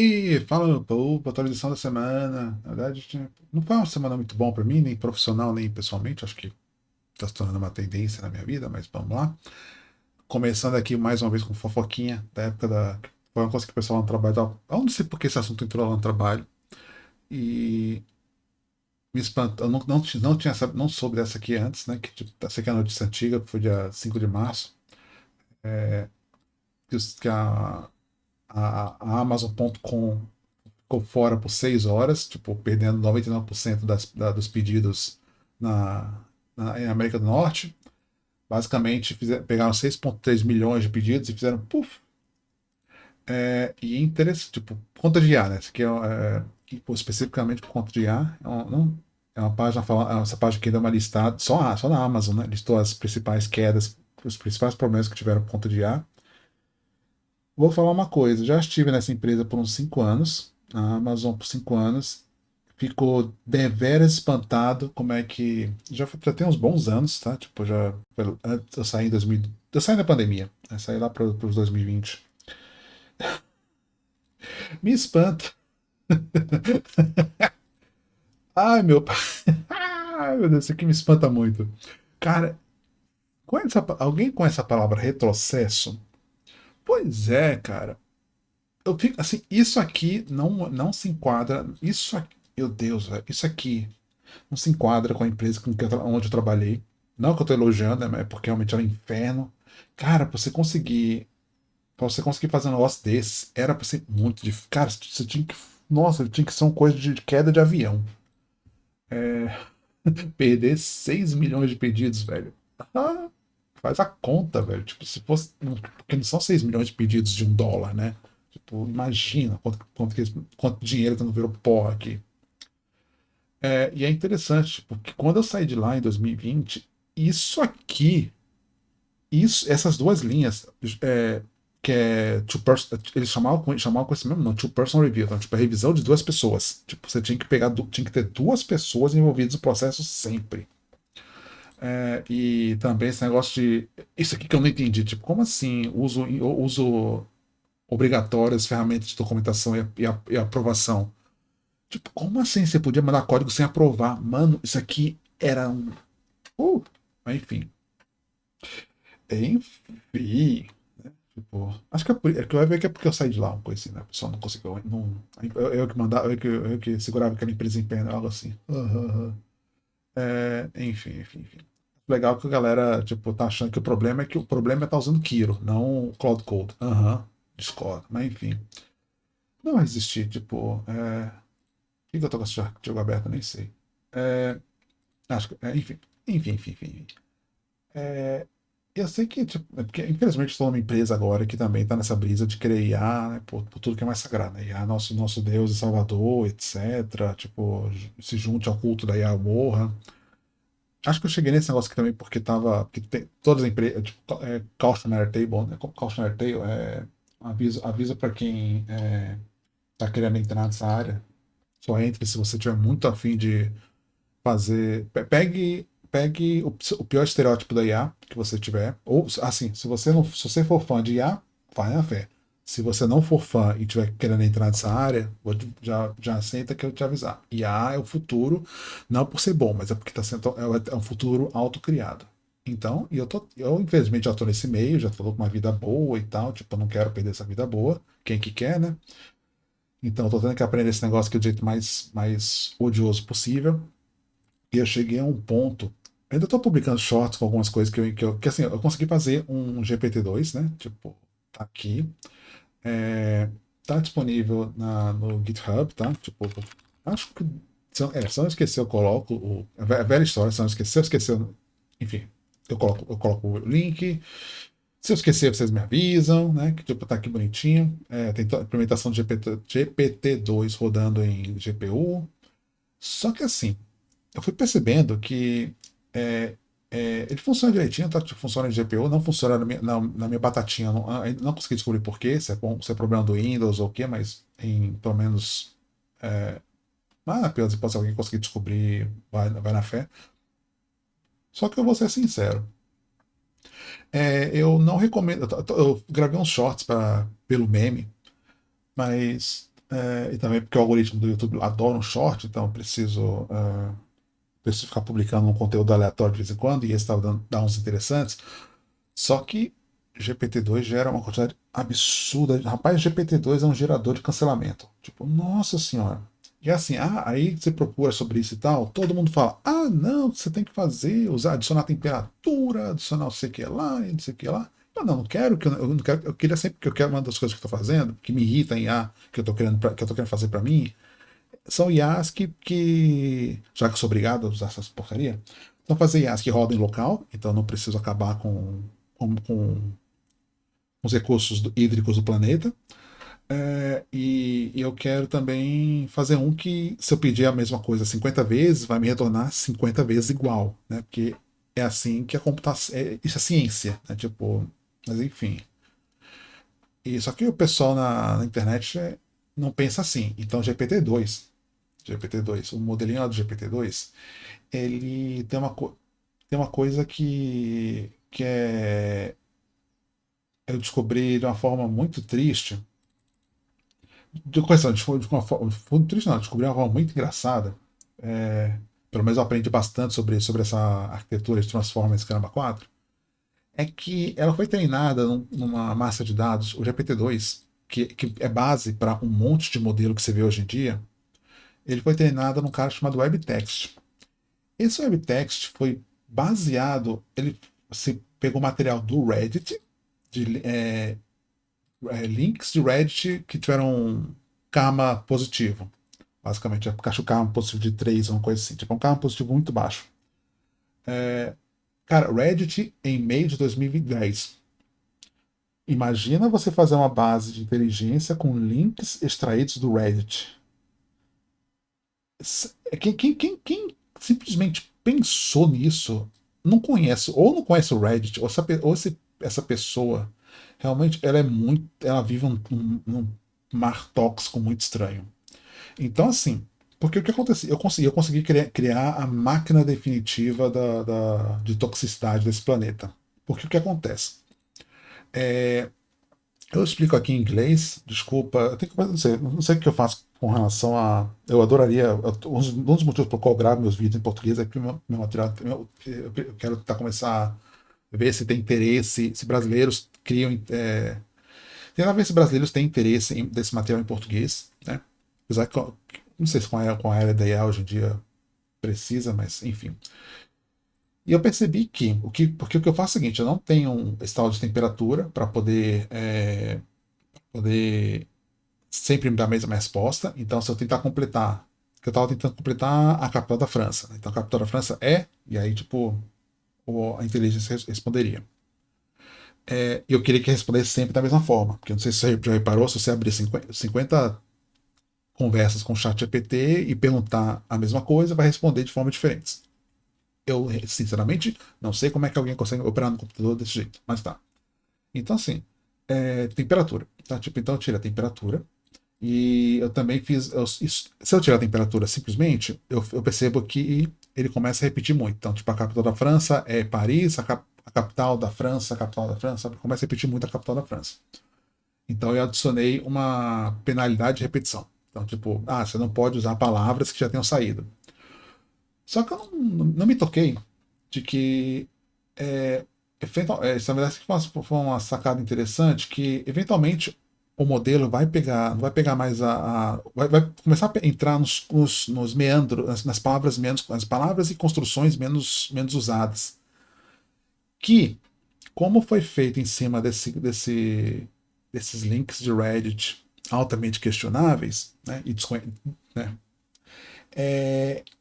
E fala no povo, atualização da semana. Na verdade, não foi uma semana muito bom para mim, nem profissional, nem pessoalmente. Acho que está se tornando uma tendência na minha vida, mas vamos lá. Começando aqui mais uma vez com fofoquinha da época da. Foi uma coisa que o pessoal lá no trabalho tava. Eu não sei porque esse assunto entrou lá no trabalho. E me espantou. Eu não tinha, não soube dessa aqui antes, né? Que tipo, essa aqui é a notícia antiga, foi dia 5 de março. Que a Amazon.com ficou fora por 6 horas, tipo, perdendo 99% dos pedidos em América do Norte. Basicamente, pegaram 6,3 milhões de pedidos e fizeram puff. E é interessante, tipo, conta de IA, né? Isso aqui especificamente por conta de IA. É uma página, essa página aqui dá uma listada, só na Amazon, né? Listou as principais quedas, os principais problemas que tiveram por conta de IA. Vou falar uma coisa, já estive nessa empresa por uns 5 anos, na Amazon por 5 anos, ficou deveras espantado como é que. Já tem uns bons anos, tá? Tipo, eu saí em 2000. Eu saí na pandemia, né? Saí lá para os 2020. Me espanta. Ai, meu pai. Ai, meu Deus, isso aqui me espanta muito. Cara, alguém com essa palavra retrocesso? Pois é, cara. Eu fico assim, isso aqui não se enquadra. Isso aqui, meu Deus, velho, isso aqui não se enquadra com a empresa onde eu trabalhei. Não que eu tô elogiando, né, mas é porque realmente era um inferno. Cara, pra você conseguir fazer um negócio desses, era pra ser muito difícil. Cara, você tinha que. Nossa, tinha que ser uma coisa de queda de avião. Perder 6 milhões de pedidos, velho. Ah, faz a conta, velho. Tipo, se fosse. Porque não são 6 milhões de pedidos de $1, né? Tipo, imagina quanto dinheiro que não virou pó aqui. E é interessante, porque quando eu saí de lá em 2020, isso aqui, essas duas linhas, que é eles chamavam com esse mesmo nome, two-person review, então, tipo, a revisão de duas pessoas. Tipo, você tinha que tinha que ter duas pessoas envolvidas no processo sempre. E também esse negócio de. Isso aqui que eu não entendi, tipo, como assim uso obrigatório das ferramentas de documentação e aprovação? Tipo, como assim você podia mandar código sem aprovar? Mano, isso aqui era um. Uh, enfim. Enfim. Tipo, acho que é que vai ver que é porque eu saí de lá, uma coisa assim, né? O pessoal não conseguiu. Não, eu que mandava, eu que segurava aquela empresa em pé, né, algo assim. Enfim. Legal que a galera, tipo, tá achando que o problema é que o problema é estar usando Kiro, não o Cloud Code. Discordo. Mas enfim. Não vai existir, tipo. Por que eu tô com esse jogo aberto? Nem sei. É, acho que. Enfim. É, eu sei que, tipo, porque infelizmente estou numa empresa agora que também está nessa brisa de querer IA, né, por tudo que é mais sagrado, né? IA, nosso Deus e Salvador, etc. Tipo, se junte ao culto da IA, morra. Acho que eu cheguei nesse negócio aqui também porque tava. Porque tem, todas as empresas. Tipo, cautionary table, né? Cautionary table avisa para quem tá querendo entrar nessa área. Só entre se você tiver muito afim de fazer. Pegue o pior estereótipo da IA que você tiver. Ou, assim, se você for fã de IA, vai na fé. Se você não for fã e tiver querendo entrar nessa área, já aceita que eu te avisar. IA é o futuro, não por ser bom, mas é porque é um futuro autocriado. Então, eu infelizmente já estou nesse meio, já estou com uma vida boa e tal, tipo, eu não quero perder essa vida boa. Quem que quer, né? Então, eu tô tendo que aprender esse negócio aqui do jeito mais odioso possível. E eu cheguei a um ponto. Ainda estou publicando shorts com algumas coisas que assim, eu consegui fazer um GPT-2, né? Tipo, tá aqui. Tá disponível no GitHub, tá? Tipo, acho que. Se eu não esquecer, eu coloco. A velha história, se eu esquecer, enfim, eu coloco o link. Se eu esquecer, vocês me avisam, né? Que tipo, tá aqui bonitinho. Tem implementação de GPT-2 rodando em GPU. Só que assim, eu fui percebendo que é, ele funciona direitinho, tá? Tipo, funciona em GPU, não funciona na minha batatinha. Ainda não consegui descobrir por quê, se é problema do Windows ou o quê, mas pelo menos. Pior se alguém conseguir descobrir, vai na fé. Só que eu vou ser sincero. Eu não recomendo. Eu gravei uns shorts pelo meme, mas E também porque o algoritmo do YouTube adora um short, então eu preciso ficar publicando um conteúdo aleatório de vez em quando, e esse estava dando uns interessantes. Só que GPT-2 gera uma quantidade absurda. Rapaz, GPT-2 é um gerador de cancelamento. Tipo, nossa senhora. E assim, aí você procura sobre isso e tal, todo mundo fala, não, você tem que fazer, usar, adicionar temperatura, adicionar não sei o que lá, e não sei o que lá. Não quero, eu não quero, eu queria sempre que eu quero uma das coisas que eu estou fazendo, que me irrita em IA, que eu estou querendo fazer para mim, são IAs já que eu sou obrigado a usar essas porcaria, então fazer IAs que rodem local, então não preciso acabar com os recursos hídricos do planeta. E eu quero também fazer um que, se eu pedir a mesma coisa 50 vezes, vai me retornar 50 vezes igual, né? Porque é assim que a computação. Isso é ciência, né? Tipo, mas enfim. Só que o pessoal na internet não pensa assim. Então, GPT-2, o modelinho lá do GPT-2, ele tem uma coisa que eu descobri de uma forma muito triste. De uma forma muito triste, não, descobri uma forma muito engraçada. É, pelo menos eu aprendi bastante sobre essa arquitetura de Transformers Caramba 4. É que ela foi treinada numa massa de dados, o GPT-2, que é base para um monte de modelo que você vê hoje em dia. Ele foi treinado num cara chamado WebText. Esse WebText foi baseado, ele se pegou material do Reddit, de, links de Reddit que tiveram karma positivo. Basicamente, acho o karma positivo de 3, uma coisa assim. Tipo, é um karma positivo muito baixo. Cara, Reddit em meio de 2010. Imagina você fazer uma base de inteligência com links extraídos do Reddit. Quem simplesmente pensou nisso não conhece, ou não conhece o Reddit, ou essa pessoa realmente ela é muito. Ela vive num mar tóxico muito estranho. Então, assim, porque o que aconteceu? Eu consegui criar a máquina definitiva de toxicidade desse planeta. Porque o que acontece? Eu explico aqui em inglês, desculpa, eu tenho que, não sei o que eu faço com relação a. Eu adoraria. Um dos motivos por qual eu gravo meus vídeos em português é que meu material. Eu quero começar a ver se tem interesse, se brasileiros criam. Tentar ver se brasileiros têm interesse desse material em português, né? Apesar que não sei se com a era da IA hoje em dia precisa, mas enfim. E eu percebi porque o que eu faço é o seguinte, eu não tenho esse tal de temperatura para poder sempre me dar a mesma resposta. Então, se eu tentar completar, que eu estava tentando completar a capital da França, né? Então a capital da França e aí, tipo, a inteligência responderia. E eu queria que respondesse sempre da mesma forma, porque eu não sei se você já reparou, se você abrir 50 conversas com o chat GPT e perguntar a mesma coisa, vai responder de formas diferentes. Eu, sinceramente, não sei como é que alguém consegue operar no computador desse jeito, mas tá. Então, assim, temperatura. Tá? Tipo, então eu tiro a temperatura. E eu também fiz. Se eu tirar a temperatura simplesmente, eu percebo que ele começa a repetir muito. Então, tipo, a capital da França é Paris, a capital da França, a capital da França, sabe? Começa a repetir muito a capital da França. Então, eu adicionei uma penalidade de repetição. Então, tipo, você não pode usar palavras que já tenham saído. Só que eu não me toquei de que isso, na verdade, foi uma sacada interessante que, eventualmente, o modelo não vai pegar mais vai começar a entrar nos meandros, nas palavras menos, nas palavras e construções menos usadas. Que, como foi feito em cima desses links de Reddit altamente questionáveis, né, né,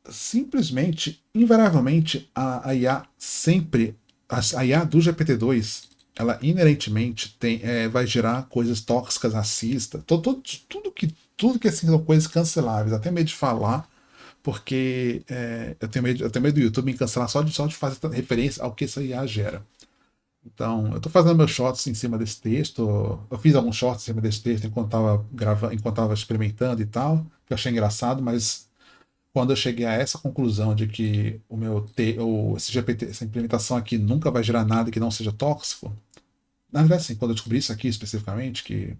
simplesmente, invariavelmente, a IA sempre, a IA do GPT-2, ela inerentemente vai gerar coisas tóxicas, racistas, tudo que assim, são coisas canceláveis, até medo de falar, porque eu tenho medo do YouTube me cancelar só de fazer referência ao que essa IA gera. Então, eu estou fazendo meus shorts em cima desse texto. Eu fiz alguns shorts em cima desse texto enquanto estava gravando, enquanto estava experimentando e tal, que eu achei engraçado, mas quando eu cheguei a essa conclusão de que esse GPT, essa implementação aqui nunca vai gerar nada que não seja tóxico, na verdade, sim, quando eu descobri isso aqui especificamente, que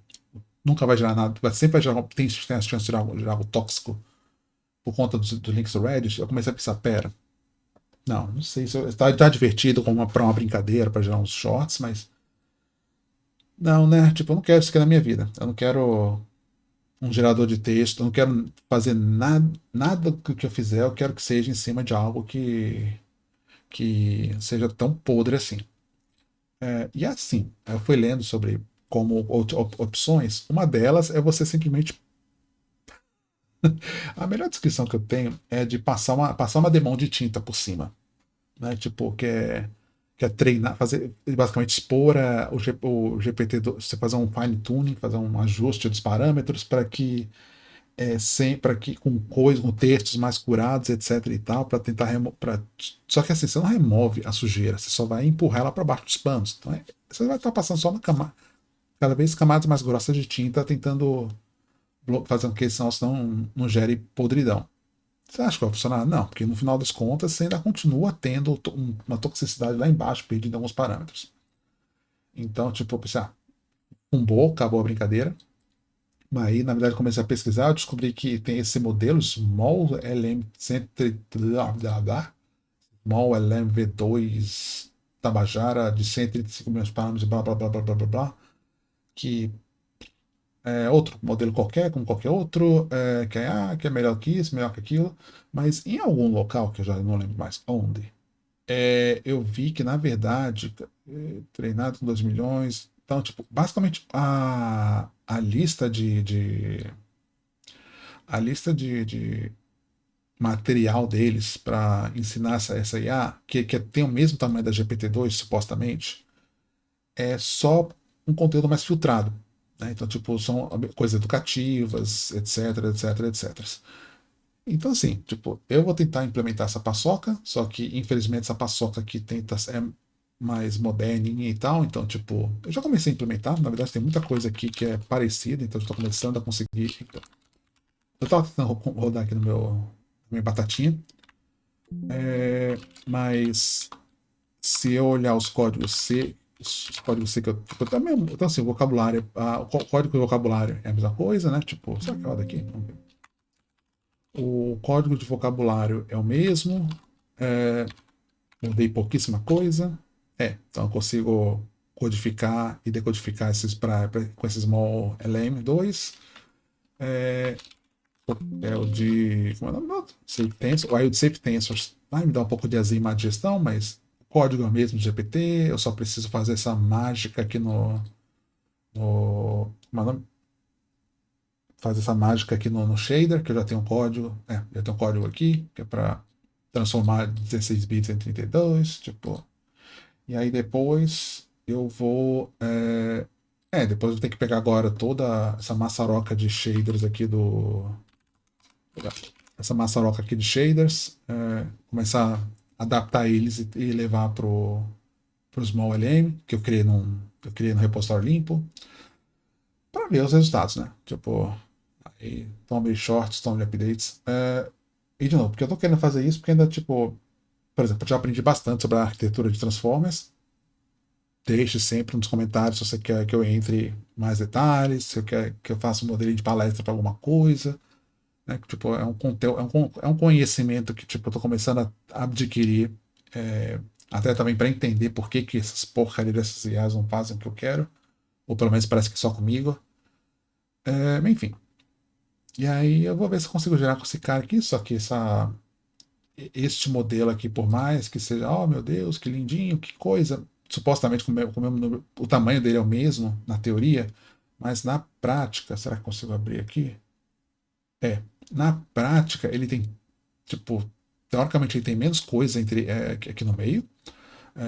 Nunca vai gerar nada, sempre vai gerar, tem a chance de gerar algo tóxico por conta dos links do Reddit. Eu comecei a pensar, pera, não sei se tá divertido como pra uma brincadeira, para gerar uns shorts, mas não, né? Tipo, eu não quero isso aqui na minha vida. Eu não quero um gerador de texto, eu não quero fazer nada que eu fizer, eu quero que seja em cima de algo que seja tão podre assim. E assim, eu fui lendo sobre como opções, uma delas é você simplesmente. A melhor descrição que eu tenho é de passar uma demão de tinta por cima. Né? Tipo, que é treinar, fazer, basicamente expor o GPT, você fazer um fine tuning, fazer um ajuste dos parâmetros para que para que com textos mais curados, etc e tal, para tentar só que assim, você não remove a sujeira, você só vai empurrar ela para baixo dos panos. Então você vai estar passando só na camada, cada vez camadas mais grossas de tinta, tentando fazer com que esse nosso não gere podridão. Você acha que vai funcionar? Não, porque no final das contas você ainda continua tendo uma toxicidade lá embaixo, perdendo alguns parâmetros. Então, tipo, eu pensei, acabou a brincadeira. Mas aí, na verdade, comecei a pesquisar, eu descobri que tem esse modelo, Small LM100, Small LMV2 Tabajara, de 135 milhões de parâmetros, blá blá blá blá blá blá blá, que é outro modelo qualquer, como qualquer outro, que é melhor que isso, melhor que aquilo, mas em algum local, que eu já não lembro mais onde, eu vi que, na verdade, treinado com 2 milhões, então, tipo, basicamente a lista de material deles para ensinar essa IA, que tem o mesmo tamanho da GPT-2, supostamente, é só um conteúdo mais filtrado. Né? Então, tipo, são coisas educativas, etc, etc, etc. Então, assim, tipo, eu vou tentar implementar essa paçoca, só que, infelizmente, essa paçoca aqui é mais moderninha e tal, então, tipo, eu já comecei a implementar, na verdade tem muita coisa aqui que é parecida, então eu estou começando a conseguir. Eu estava tentando rodar aqui no na minha batatinha, mas se eu olhar os códigos C, os códigos C que eu também, então assim, o vocabulário, o código e o vocabulário é a mesma coisa, né? Tipo, será que roda aqui? Vamos ver. O código de vocabulário é o mesmo, é, mudei pouquíssima coisa. Então eu consigo codificar e decodificar com esses small LM2. É, é o de. Como é o nome do outro? Safe Tensor. Aí o de Safe Tensors vai me dar um pouco de azima de gestão, mas o código é o mesmo do GPT. Eu só preciso fazer essa mágica aqui como é o nome? Fazer essa mágica aqui no shader, que eu já tenho um código. Já tenho um código aqui, que é para transformar 16 bits em 32. Tipo. E aí depois eu vou. Depois eu vou ter que pegar agora toda essa maçaroca de shaders aqui do. Essa maçaroca aqui de shaders, começar a adaptar eles e levar pro Small LM, eu criei no repositório limpo, para ver os resultados, né? Tipo, aí tome shorts, tome updates. E de novo, porque eu tô querendo fazer isso porque ainda, tipo, por exemplo, eu já aprendi bastante sobre a arquitetura de Transformers. Deixe sempre nos comentários se você quer que eu entre mais detalhes, se você quer que eu faça um modelinho de palestra para alguma coisa. Né? Tipo, é um conteúdo, é um conhecimento que tipo, eu tô começando a adquirir, até também para entender por que essas porcarias dessas IAs não fazem o que eu quero, ou pelo menos parece que só comigo. Enfim. E aí eu vou ver se eu consigo gerar com esse cara aqui, só que este modelo aqui, por mais que seja, oh meu Deus, que lindinho, que coisa, supostamente com o mesmo número, o tamanho dele é o mesmo, na teoria, mas na prática, será que eu consigo abrir aqui? Na prática, ele tem, tipo, teoricamente ele tem menos coisa aqui no meio.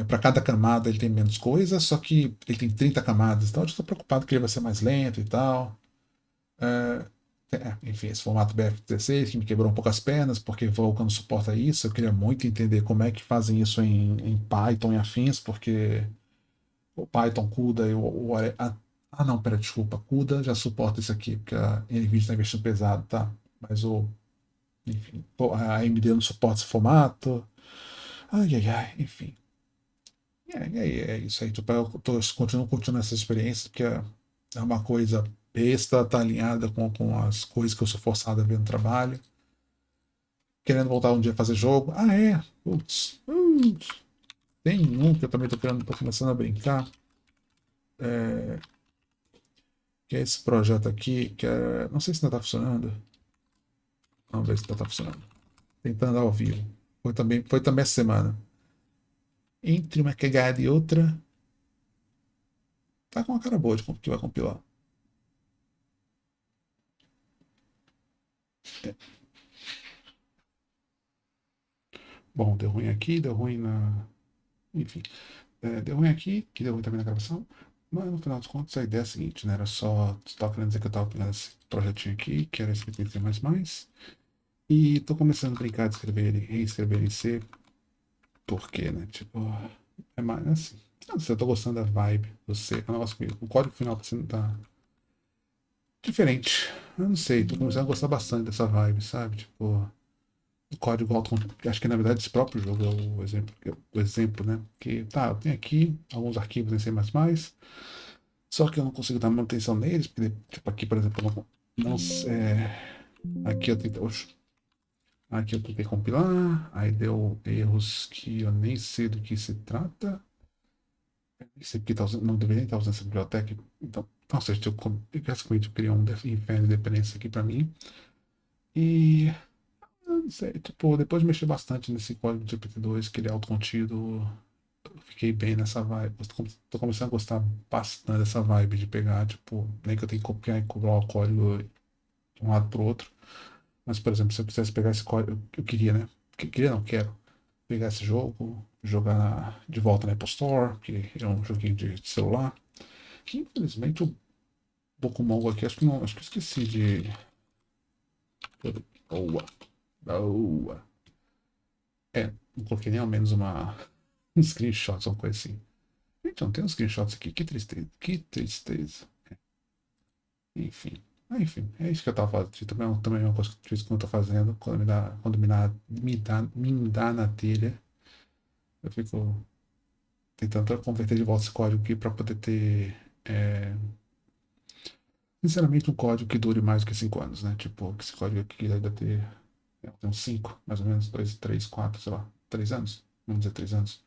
Para cada camada ele tem menos coisa, só que ele tem 30 camadas, então eu estou preocupado que ele vai ser mais lento e tal. Enfim, esse formato BF16 que me quebrou um pouco as pernas, porque o Vulkan não suporta isso. Eu queria muito entender como é que fazem isso em Python e afins, porque o Python, CUDA e não, pera, desculpa, CUDA já suporta isso aqui, porque a NVIDIA está investindo pesado, tá? Mas enfim, a AMD não suporta esse formato. Ai, ai, ai, enfim. É isso aí. Tipo, continuo curtindo essa experiência, porque é uma coisa. besta, tá alinhada com as coisas que eu sou forçado a ver no trabalho. Querendo voltar um dia a fazer jogo. Ah, é. Putz. Tem um que eu também tô querendo, tô começando a brincar. Que é esse projeto aqui, que é. Não sei se ainda tá funcionando. Vamos ver se ainda tá funcionando. Tentando ao vivo. Foi também essa semana. Entre uma cagada e outra, tá com uma cara boa de que vai compilar. Bom, deu ruim aqui, deu ruim na. Enfim, deu ruim aqui, que deu ruim também na gravação. Mas no final dos contos a ideia é a seguinte, né? Era só. Estava querendo dizer que eu tava pegando esse projetinho aqui, que era esse C++. E tô começando a brincar de escrever ele, reescrever em C. Por quê, né? Tipo, é mais assim. Não sei, eu tô gostando da vibe do C. É um negócio que o código final tá sendo tá diferente. Eu não sei, tô começando a gostar bastante dessa vibe, sabe? Tipo, o código auto. Acho que na verdade esse próprio jogo é o exemplo, né? Que tá, eu tenho aqui alguns arquivos em C, só que eu não consigo dar manutenção neles, porque, tipo, aqui, por exemplo, eu não, aqui eu tentei, oxe, aqui eu tentei compilar, aí deu erros que eu nem sei do que se trata. Esse aqui tá usando, não deveria estar usando essa biblioteca. Então, ou seja, basicamente eu criei um inferno de dependência aqui para mim. E eu não sei, tipo, depois de mexer bastante nesse código de GPT-2, que ele é autocontido, eu fiquei bem nessa vibe. Tô começando a gostar bastante dessa vibe de pegar, tipo, nem que eu tenha que copiar e colar o código de um lado pro outro. Mas, por exemplo, se eu quisesse pegar esse código, eu queria, né? Queria não, quero pegar esse jogo, jogar de volta na Apple Store, que é um joguinho de celular. Que infelizmente o Pokémon aqui, acho que não, acho que eu esqueci de. Boa, boa. Não coloquei nem ao menos um screenshot, uma coisa assim. Então, tem uns screenshots aqui, que tristeza, que tristeza. Enfim, é isso que eu tava fazendo. Também é uma coisa que de vez em quando eu tô fazendo, quando me dá na telha, eu fico tentando converter de volta esse código aqui para poder ter, é, sinceramente, um código que dure mais do que 5 anos, né? Tipo, que esse código aqui deve ter tem uns 5, mais ou menos, 2, 3, 4, sei lá, 3 anos, vamos dizer 3 anos.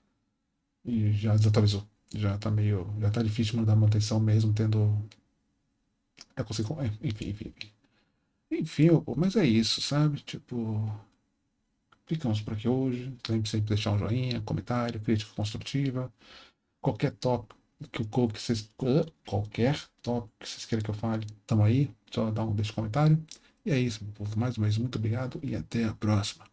E já desatualizou. Já tá meio. Já tá difícil de mandar manutenção mesmo, tendo. Eu consigo. Enfim. Enfim, mas é isso, sabe? Tipo, ficamos por aqui hoje. Lembre sempre de deixar um joinha, comentário, crítica construtiva. Qualquer tópico que vocês. Qualquer tópico que vocês queiram que eu fale, tamo aí. Só deixa um comentário. E é isso, meu povo. Mais uma vez, muito obrigado e até a próxima.